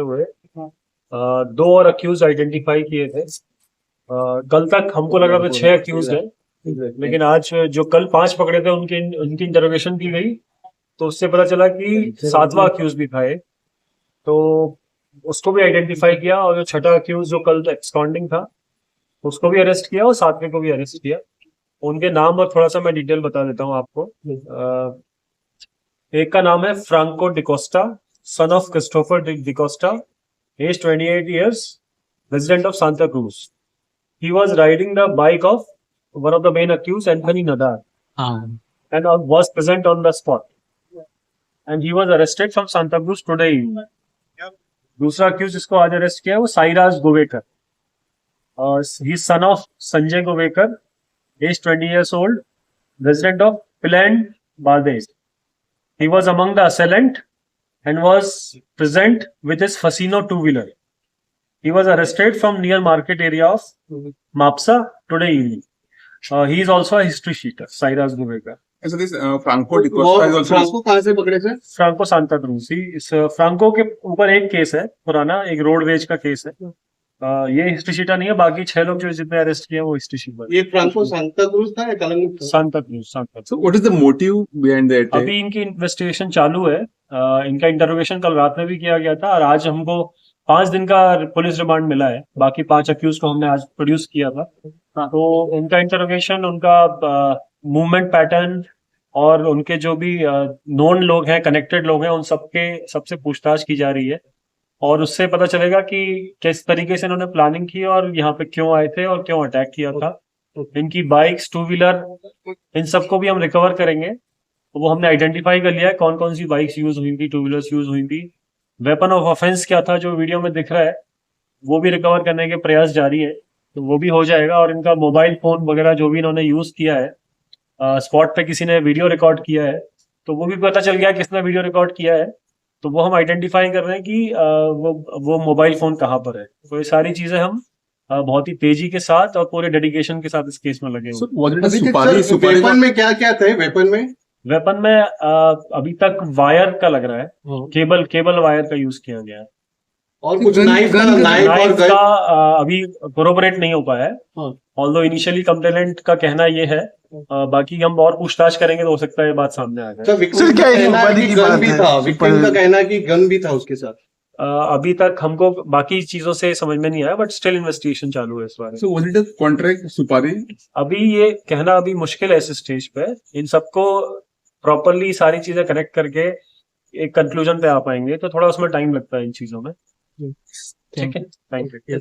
हुए दो और अक्यूज आइडेंटिफाई किए थे। कल तक हमको लग रहा था 6 अक्यूज है, लेकिन आज जो कल 5 पकड़े थे उनकी इंटरोगेशन की गई, तो उससे पता चला कि 7वां अक्यूज भी था एक, तो उसको भी आइडेंटिफाई किया, और जो छठा अक्यूज जो कल एक्सकॉन्डिंग था उसको भी अरेस्ट किया और 7वें को भी अरेस्ट किया। उनके नाम और थोड़ा सा मैं डिटेल बता देता हूँ आपको। एक का नाम है Franco D'Costa, son of Christopher D'Costa, age 28 years, resident of Santa Cruz. He was riding the bike of one of the main accused, Anthony Nadar, and was present on the spot. And he was arrested from Santa Cruz today evening. दूसरा accused जिसको आज arrest किया है वो Sairaj Govekar, he son of Sanjay Govekar, age 20 years old, resident of Piland, Bardez. He was among the assailant and was present with his Fasino two-wheeler. He was arrested from near market area of Mapsa today evening. He is also a history sheeter, Cyrus Guvega. So this Franco Dicosta is also. Franco कहाँ से पकड़े थे? Franco Santa cruise. इस Franco के ऊपर एक case है पुराना, एक रोडवेज का केस है। ये हिस्ट्री शीटर नहीं है, बाकी 6 लोग जो जितने अरेस्ट किए वो हिस्ट्री शीटर। ये फ्रांको सांता क्रूज था या कलंगुट था? Santa cruise, Santa cruise. So what is the motive behind the attack? अभी इनकी इन्वेस्टिगेशन चालू है। इनका इंटरोगेशन कल रात में भी किया गया था, और आज हमको 5 दिन का पुलिस रिमांड मिला है। बाकी 5 अक्यूज को हमने आज प्रोड्यूस किया था। तो उनका इंटरोगेशन, उनका मूवमेंट पैटर्न और उनके जो भी नोन लोग हैं, कनेक्टेड लोग हैं, उन सबसे पूछताछ की जा रही है, और उससे पता चलेगा कि किस तरीके से इन्होंने प्लानिंग की और यहाँ पे क्यों आए थे और क्यों अटैक किया था। इनकी बाइक्स, टू व्हीलर, इन सबको भी हम रिकवर करेंगे। तो वो हमने आइडेंटिफाई कर लिया है कौन कौन सी बाइक्स यूज हुई थी, टू व्हीलर्स यूज हुई थी। वेपन ऑफ ऑफेंस क्या था जो वीडियो में दिख रहा है, वो भी रिकवर करने के प्रयास जारी है, तो वो भी हो जाएगा। और इनका मोबाइल फोन वगैरह जो भी इन्होंने यूज किया है, स्पॉट पे किसी ने वीडियो रिकॉर्ड किया है, तो वो भी पता चल गया किसने वीडियो रिकॉर्ड किया है। तो वो हम आइडेंटिफाई कर रहे हैं कि वो मोबाइल फोन कहाँ पर है। तो ये सारी चीजें हम बहुत ही तेजी के साथ और पूरे डेडिकेशन के साथ इस केस में लगे So हुए। was it a सुपारी वेपन में क्या क्या थे? वेपन में अभी तक वायर का लग रहा है, केबल वायर का यूज किया गया है। और कुछ नाइफ नाइफ का अभी कोरोबरेट नहीं हो पाया है, ऑल्दो इनिशियली कंप्लेनेंट का कहना ये है। बाकी हम और पूछताछ करेंगे तो हो सकता है ये बात सामने आ जाए। विक्टिम का कहना है कि गन भी था उसके साथ। अभी तक हमको बाकी चीजों से समझ में नहीं आया, बट स्टिल इन्वेस्टिगेशन चालू है इस बारे में। So was it a contract सुपारी? अभी ये कहना अभी मुश्किल है इस स्टेज पे। इन सबको प्रॉपरली सारी चीजें कनेक्ट करके एक कंक्लूजन पे आ पाएंगे, तो थोड़ा उसमें टाइम लगता है इन चीजों में। ठीक है, थैंक यू।